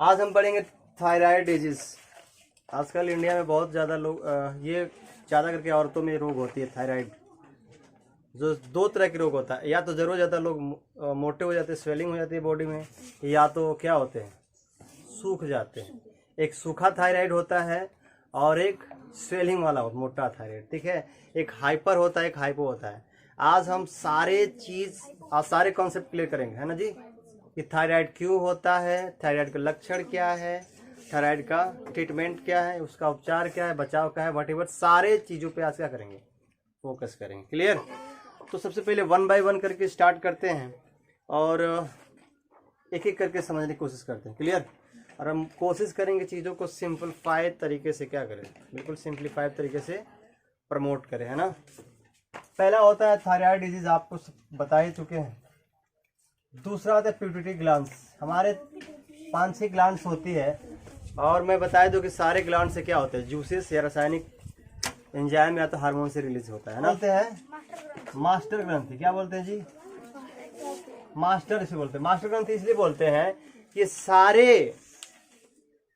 आज हम पढ़ेंगे थायराइड डिजीज। आजकल इंडिया में बहुत ज़्यादा लोग ये ज़्यादा करके औरतों में रोग होती है थायराइड। जो दो तरह के रोग होता है, या तो जरूर ज़्यादा लोग मोटे हो जाते हैं, स्वेलिंग हो जाती है बॉडी में, या तो क्या होते हैं, सूख जाते हैं। एक सूखा थायराइड होता है और एक स्वेलिंग वाला मोटा थायराइड, ठीक है। एक हाइपर होता है, एक हाइपो होता है। आज हम सारे कॉन्सेप्ट क्लियर करेंगे, है ना जी, कि थायराइड क्यों होता है, थायराइड का लक्षण क्या है, थायराइड का ट्रीटमेंट क्या है, उसका उपचार क्या है, बचाव क्या है, वॉटेवर सारे चीज़ों पे आज क्या करेंगे, फोकस करेंगे। क्लियर? तो सबसे पहले 1 बाय 1 करके स्टार्ट करते हैं और एक एक करके समझने की कोशिश करते हैं। क्लियर? और हम कोशिश करेंगे चीज़ों को सिंपलीफाइड तरीके से क्या करें, बिल्कुल सिंपलीफाइड तरीके से प्रमोट करें, है ना। पहला होता है थायराइड डिजीज, आपको बता ही चुके हैं। दूसरा होता है पिट्यूटरी ग्लैंड्स। हमारे 5-6 ग्लैंड्स होती है, और मैं बता दूं कि सारे ग्लैंड से क्या होते हैं, जूसेस या रासायनिक एंजाइम या तो हार्मोन से रिलीज होता है ना। बोलते हैं मास्टर ग्रंथि। क्या बोलते हैं जी? मास्टर इसे बोलते हैं। मास्टर ग्रंथि इसलिए बोलते हैं कि सारे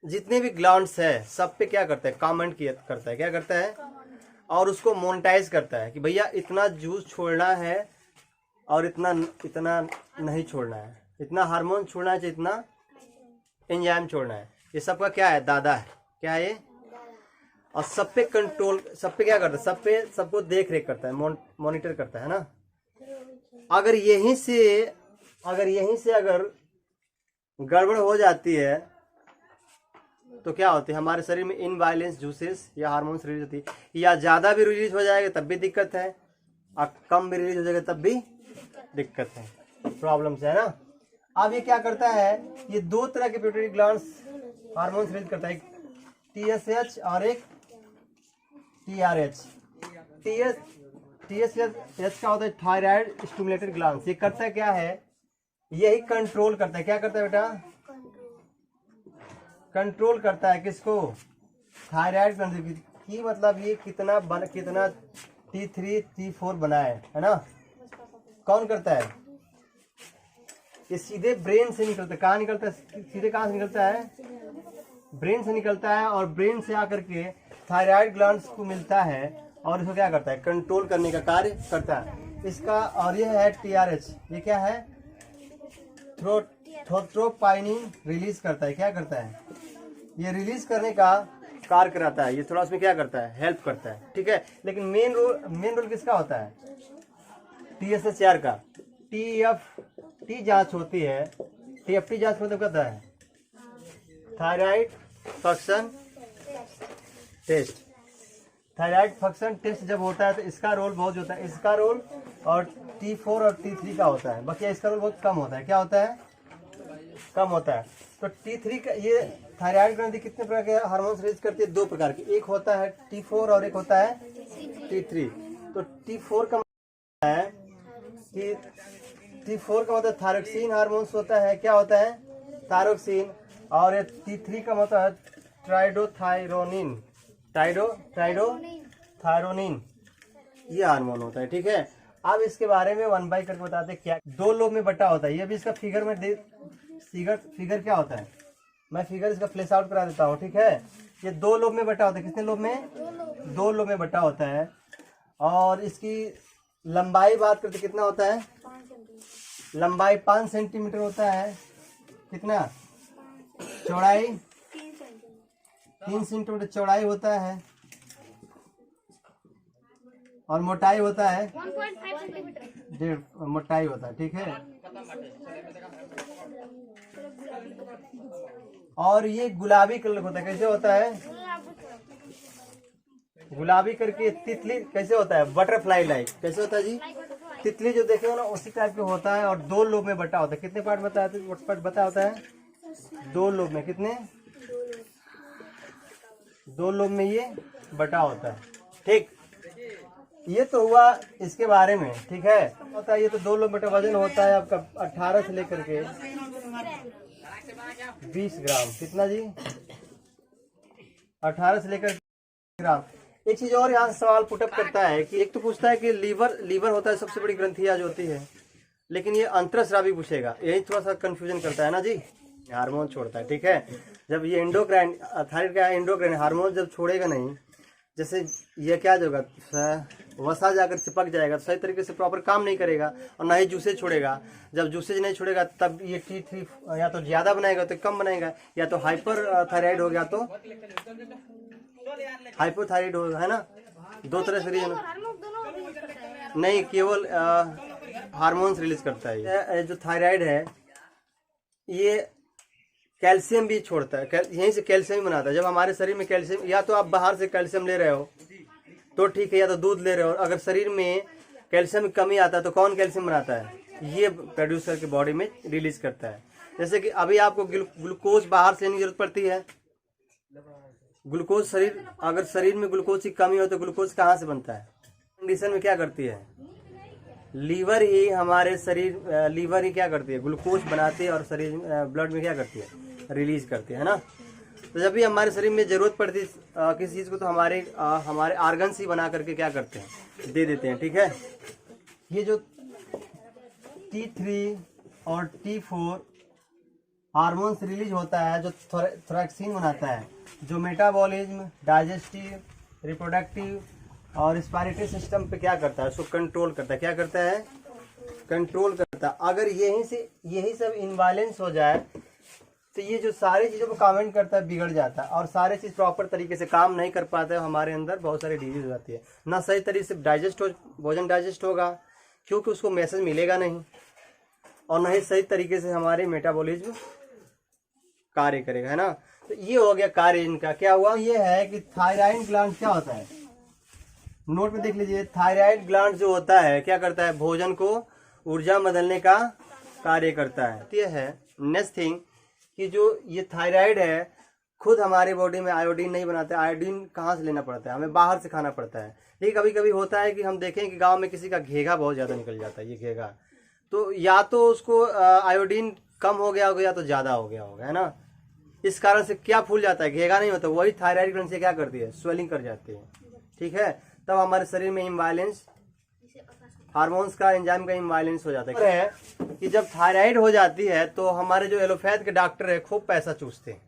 जितने भी ग्लैंड्स है सब पे क्या करता है, कमेंट करता है, क्या करता है, और उसको मोनेटाइज करता है कि भैया इतना जूस छोड़ना है और इतना नहीं छोड़ना है, इतना हार्मोन छोड़ना है, इतना एंजाइम छोड़ना है। ये सबका क्या है, दादा है। क्या है ये? और सब पे कंट्रोल, सब पे क्या करता है, सबको देख रेख करता है, मॉनिटर करता है ना। अगर यहीं से अगर गड़बड़ हो जाती है तो क्या होती है, हमारे शरीर में इनबैलेंस जूसेस या हार्मोन्स रिलीज होती है, या ज़्यादा भी रिलीज हो जाएगा तब भी दिक्कत है, और कम भी रिलीज हो जाएगा तब भी दिक्कत है, प्रॉब्लम्स है ना। अब ये क्या करता है, ये दो तरह के पिट्यूटरी ग्लैंड्स हार्मोन्स रिलीज करता है, एक TSH और एक TRH। TSH का होता है थायराइड स्टिमुलेटेड ग्लैंड्स। ये करता है क्या है, यही कंट्रोल करता है। क्या करता है बेटा? कंट्रोल करता है किसको? थायराइड ग्रंथि की। मतलब ये कितना T3 T4 बना है ना। कौन करता है? ये सीधे ब्रेन से निकलता है। कहाँ निकलता है? सीधे कहाँ से निकलता है? ब्रेन से निकलता है, और ब्रेन से आकर के थायराइड ग्लैंड्स को मिलता है और इसको क्या करता है, कंट्रोल करने का कार्य करता है इसका। और ये है TRH। ये क्या है? थ्रोम्बोपाइनिन रिलीज करता है। क्या करता है? ये रिलीज करने का कार्य कराता है। ये थोड़ा उसमें क्या करता है, हेल्प करता है, ठीक है। लेकिन मेन रोल किसका होता है? TSHR का। TFT जांच होती है। TFT जांच मतलब क्या होता है? Thyroid function test. Thyroid function test जब होता है तो इसका रोल बहुत होता है, इसका रोल और T4 और T3 का होता है, बाकी इसका रोल बहुत कम होता है। क्या होता है? कम होता है। तो T3 का, ये थायराइड ग्रंथि कितने प्रकार के हार्मोन्स रिलीज करती है? 2 प्रकार के, एक होता है T4 और एक होता है T3। तो T4 का मतलब है कि T4 का मतलब थायरोक्सिन हार्मोन्स होता है। क्या होता है? थायरोक्सिन। और ये T3 का मतलब है ट्राइडोथायरोनिन। ट्राइडोथायरोनिन ये हार्मोन होता है, ठीक है। अब इसके बारे में 1 बाय करके बताते हैं। क्या 2 लोब में बटा होता है, ये भी इसका फिगर में फिगर क्या होता है, मैं फिगर इसका फ्लैश आउट करा देता हूँ, ठीक है। ये 2 लोब में बटा होता है। कितने लोब में? 2 लोब में बटा होता है। और इसकी लंबाई बात करते कितना होता है? लंबाई 5 सेंटीमीटर होता है। कितना? चौड़ाई 3 सेंटीमीटर चौड़ाई होता है, और मोटाई होता है 1.5 सेंटीमीटर। 1.5 मोटाई होता है, ठीक है। और ये गुलाबी कलर होता है। कैसे होता है? गुलाबी करके। तितली कैसे होता है? Butterfly like. कैसे होता है जी? तितली जो देखे हो ना उसी टाइप के होता है, और 2 लोब में बटा होता है। कितने पार्ट बता होता है? 2 लोब में। कितने? 2 लोब में ये बटा होता है, ठीक। ये तो हुआ इसके बारे में, ठीक है। होता है ये तो 2 लोब में वजन होता है आपका 18 से लेकर के 20 ग्राम। कितना जी? 18 से लेकर ग्राम। एक चीज और यहाँ सवाल पुटअप करता है कि एक तो पूछता है कि लीवर होता है सबसे बड़ी ग्रंथि आज होती है, लेकिन ये अंतरस्रावी पूछेगा, यही थोड़ा सा कंफ्यूजन करता है ना जी। हार्मोन छोड़ता है, ठीक है। जब ये एंडोक्राइन, थायराइड का एंडोक्राइन हार्मोन जब छोड़ेगा नहीं, जैसे ये क्या होगा, वसा जाकर चिपक जाएगा, तो सही तरीके से प्रॉपर काम नहीं करेगा, और ना ही जूसेज छोड़ेगा। जब जूसेज नहीं छोड़ेगा तब ये T3 या तो ज़्यादा बनाएगा तो कम बनाएगा, या तो हाइपर थायराइड हो गया तो हाइपोथायराइड होगा, है ना। दो तरह से रीजन नहीं, केवल हार्मोन्स रिलीज करता है। ये जो थायराइड है ये कैल्शियम भी छोड़ता है, यहीं से कैल्शियम बनाता है। जब हमारे शरीर में कैल्शियम, या तो आप बाहर से कैल्शियम ले रहे हो तो ठीक है, या तो दूध ले रहे हो। अगर शरीर में कैल्शियम की कमी आता है तो कौन कैल्शियम बनाता है, ये प्रोड्यूस करके बॉडी में रिलीज करता है। जैसे कि अभी आपको ग्लूकोज बाहर से लेने की जरूरत पड़ती है। ग्लूकोज शरीर, अगर शरीर में ग्लूकोज की कमी हो तो ग्लूकोज कहाँ से बनता है, कंडीशन में क्या करती है, लीवर ही हमारे शरीर, लीवर ही क्या करती है, ग्लूकोज बनाती है और शरीर ब्लड में क्या करती है, रिलीज करती है ना। तो जब भी हमारे शरीर में जरूरत पड़ती है किसी चीज़ को, तो हमारे आर्गन्स ही बना करके क्या करते हैं, दे देते हैं, ठीक है। ये जो T3 और T4 हार्मोन्स रिलीज होता है, जो थोरैक्सिन बनाता है, जो मेटाबॉलिज्म, डाइजेस्टिव, रिप्रोडक्टिव और रिस्पायरेटरी सिस्टम पे क्या करता है, उसको कंट्रोल करता है। क्या करता है, कंट्रोल करता है। अगर यही सब इनबैलेंस हो जाए तो ये जो सारी चीज़ों को कमेंट करता है बिगड़ जाता है, और सारे चीज़ प्रॉपर तरीके से काम नहीं कर पाते हैं। हमारे अंदर बहुत सारी डिजीज हो जाती है, ना सही तरीके से भोजन डाइजेस्ट होगा क्योंकि उसको मैसेज मिलेगा नहीं, और ना ही सही तरीके से हमारे मेटाबॉलिज्म कार्य करेगा, है ना। तो ये हो गया कार्य इनका। क्या हुआ, ये है कि थायराइड ग्लैंड क्या होता है, नोट में देख लीजिए। थायराइड ग्लैंड जो होता है क्या करता है, भोजन को ऊर्जा में बदलने का कार्य करता है। तो ये है नेक्स्ट थिंग कि जो ये थायराइड है खुद हमारे बॉडी में आयोडीन नहीं बनाता है। आयोडीन कहाँ से लेना पड़ता है, हमें बाहर से खाना पड़ता है। लेकिन कभी कभी होता है कि हम देखें कि गांव में किसी का घेघा बहुत ज़्यादा निकल जाता है, ये घेघा, तो या तो उसको आयोडीन कम हो गया होगा या तो ज़्यादा हो गया होगा, है ना। इस कारण से क्या फूल जाता है, घेघा नहीं होता, वही थायराइड ग्लैंड से क्या करती है, स्वेलिंग कर जाती है, ठीक है। तब हमारे शरीर में इम्बैलेंस, हार्मोन्स का, एंजाइम का इम्बैलेंस हो जाता है कि जब थायराइड हो जाती है तो हमारे जो एलोपैथ के डॉक्टर है खूब पैसा चूसते हैं,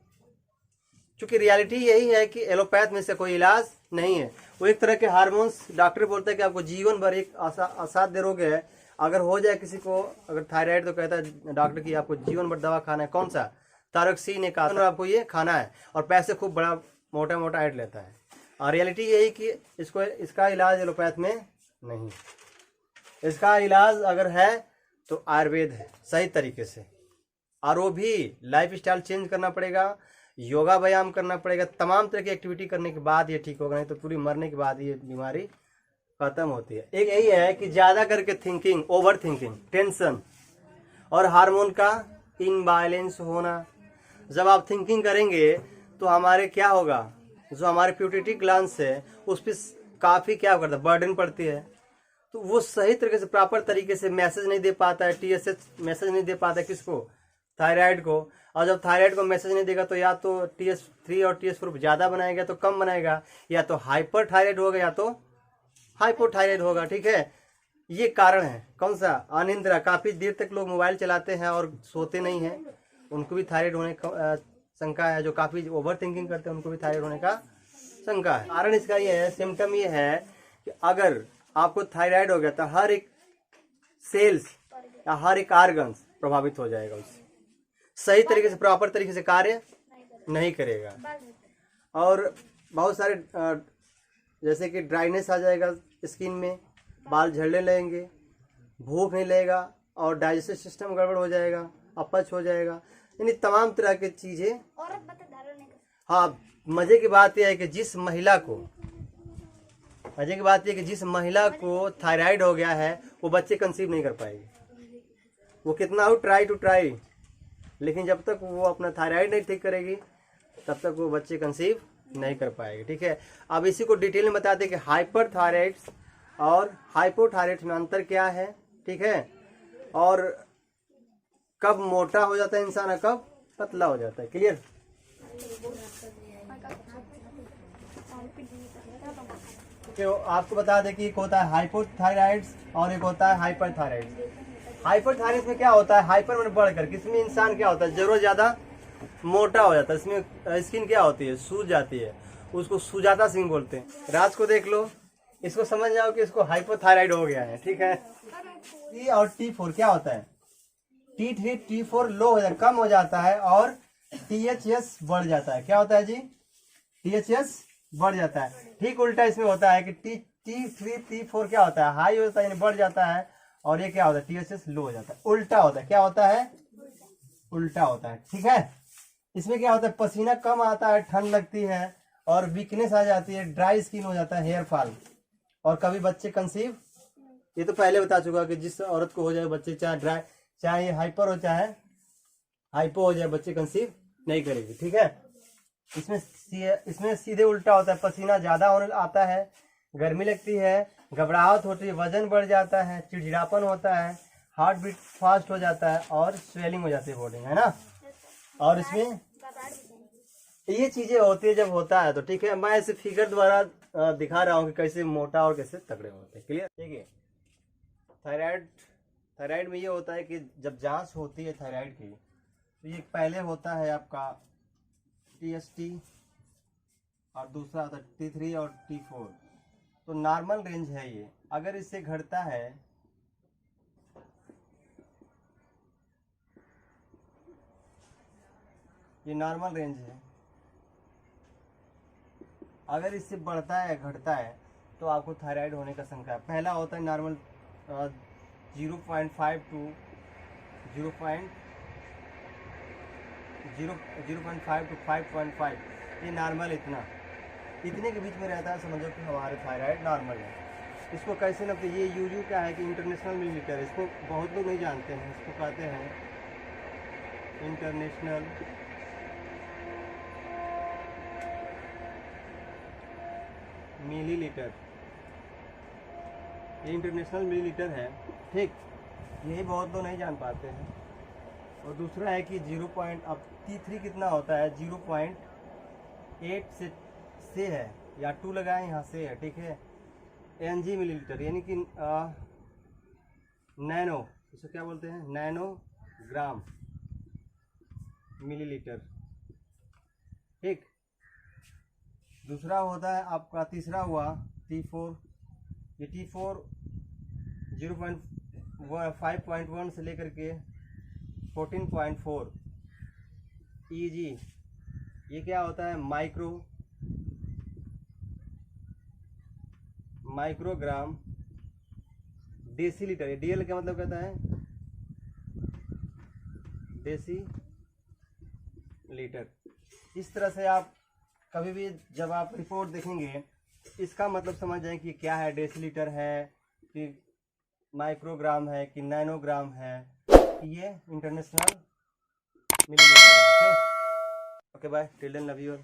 क्योंकि रियलिटी यही है कि एलोपैथ में से कोई इलाज नहीं है। वो एक तरह के हार्मोन्स, डॉक्टर बोलता है कि आपको जीवन भर एक असाध्य रोग है, अगर हो जाए किसी को अगर थायराइड, तो कहता है डॉक्टर की आपको जीवन भर दवा खाना है, कौन सा, थायरोक्सिन ने कहा आपको ये खाना है, और पैसे खूब बड़ा मोटा मोटा ऐड लेता है। और रियलिटी यही कि इसका इलाज एलोपैथ में नहीं, इसका इलाज अगर है तो आयुर्वेद है सही तरीके से, और वो भी लाइफ स्टाइल चेंज करना पड़ेगा, योगा व्यायाम करना पड़ेगा, तमाम तरह की एक्टिविटी करने के बाद ये ठीक होगा, नहीं तो पूरी मरने के बाद ये बीमारी खत्म होती है। एक यही है कि ज़्यादा करके थिंकिंग, ओवर थिंकिंग, टेंशन और हार्मोन का इनबैलेंस होना। जब आप थिंकिंग करेंगे तो हमारे क्या होगा, जो हमारे प्यूबिक ग्लैंड्स है उस पर काफ़ी क्या करता है, बर्डन पड़ती है, तो वो सही तरीके से प्रॉपर तरीके से मैसेज नहीं दे पाता है, TSH मैसेज नहीं दे पाता है किसको, थायराइड को। और जब थायराइड को मैसेज नहीं देगा तो या तो TS3 और TS4 ज़्यादा बनाएगा तो कम बनाएगा, या तो हाइपर थायराइड होगा या तो हाइपोथायराइड होगा, ठीक है। ये कारण है कौन सा, अनिद्रा, काफ़ी देर तक लोग मोबाइल चलाते हैं और सोते नहीं हैं, उनको भी थायराइड होने का शंका है। जो काफ़ी ओवर थिंकिंग करते हैं उनको भी थायराइड होने का शंका है। कारण इसका ये है, सिम्टम ये है कि अगर आपको थायराइड हो गया तो हर एक सेल्स या हर एक आर्गन्स प्रभावित हो जाएगा, उससे सही तरीके से प्रॉपर तरीके से कार्य नहीं करेगा, और बहुत सारे जैसे कि ड्राइनेस आ जाएगा स्किन में, बाल झड़ने लगेंगे, भूख नहीं लगेगा, और डाइजेस्टिव सिस्टम गड़बड़ हो जाएगा, अपच हो जाएगा, यानी तमाम तरह की चीजें। हाँ, मजे की बात यह है कि जिस महिला को थायराइड हो गया है वो बच्चे कंसीव नहीं कर पाएगी, वो कितना हो ट्राई टू ट्राई, लेकिन जब तक वो अपना थायराइड नहीं ठीक करेगी तब तक वो बच्चे कंसीव नहीं कर पाएगी, ठीक है। अब इसी को डिटेल में बताते हैं कि हाइपर थायराइड और हाइपोथायराइड में अंतर क्या है, ठीक है, और कब मोटा हो जाता है इंसान, कब पतला हो जाता है, क्लियर। तो आपको बता दें कि एक होता है हाइपोथायराइड और एक होता है हाइपरथायराइड। हाइपरथायराइड में क्या होता है, हाइपर में बढ़कर, किसमें इंसान क्या होता है, जरूरत ज्यादा मोटा हो जाता है। इसमें स्किन क्या होती है, सूज जाती है, उसको सुजाता सिंह बोलते हैं। राज को देख लो, इसको समझ जाओ कि इसको हाइपोथायराइड हो गया है, ठीक है। T और T4 क्या होता है, T3 T4 लो हो जाता, कम हो जाता है, और THS बढ़ जाता है। क्या होता है जी, THS बढ़ जाता है। ठीक उल्टा इसमें होता है कि T3 T4 क्या होता है, हाई होता है यानी बढ़ जाता है, और ये क्या होता है, THS लो हो जाता है, उल्टा होता है। क्या होता है, उल्टा होता है, ठीक है। इसमें क्या होता है, पसीना कम आता है, ठंड लगती है, और वीकनेस आ जाती है, ड्राई स्किन हो जाता है, हेयर फॉल, और कभी बच्चे कंसीव, ये तो पहले बता चुका कि जिस औरत को हो जाए बच्चे, चाहे ये हाइपर हो चाहे हाइपो हो जाए, बच्चे कंसीव नहीं करेगी, ठीक है। इसमें सीधे उल्टा होता है, पसीना ज्यादा होने आता है, गर्मी लगती है, घबराहट होती है, वजन बढ़ जाता है, चिड़चिड़ापन होता है, हार्ट बीट फास्ट हो जाता है, और स्वेलिंग हो जाती है बॉडी में, है ना। और इसमें ये चीजें होती है जब होता है तो, ठीक है। मैं इसे फिगर द्वारा दिखा रहा हूँ कि कैसे मोटा और कैसे तगड़े होते हैं, क्लियर, ठीक है। थायराइड में ये होता है कि जब जांच होती है थायराइड की, तो ये पहले होता है आपका TST, और दूसरा होता है T3 और T4। तो नॉर्मल रेंज है ये, अगर इससे घटता है, ये नॉर्मल रेंज है, अगर इससे बढ़ता है घटता है तो आपको थायराइड होने का शंका है। पहला होता है नॉर्मल 0.5 टू 5.5, ये नॉर्मल इतने के बीच में रहता है, समझो कि हमारे थायराइड नॉर्मल है। इसको कैसे नापते, ये यूयू क्या है कि इंटरनेशनल मिलीलीटर, इसको बहुत लोग नहीं जानते हैं, इसको कहते हैं इंटरनेशनल मिलीलीटर, ये इंटरनेशनल मिलीलीटर है, ठीक। यही बहुत लोग नहीं जान पाते हैं। और दूसरा है कि 0. अब T3 कितना होता है, 0.8 से है, या 2 लगाए यहाँ से है, ठीक है, NG मिलीलीटर, यानी कि नैनो, इसे क्या बोलते हैं, नैनोग्राम मिलीलीटर, ठीक। दूसरा होता है आपका, तीसरा हुआ T4, ये T4 0.5.1 से लेकर के 14.4 EG, ये क्या होता है, माइक्रोग्राम डेसीलीटर। DL का मतलब कहता है डेसीलीटर। इस तरह से आप कभी भी जब आप रिपोर्ट देखेंगे, इसका मतलब समझ जाए कि क्या है, डेसीलीटर है कि माइक्रोग्राम है कि नैनोग्राम है, ये इंटरनेशनल मिलीलीटर है। Okay bye, till then, love you.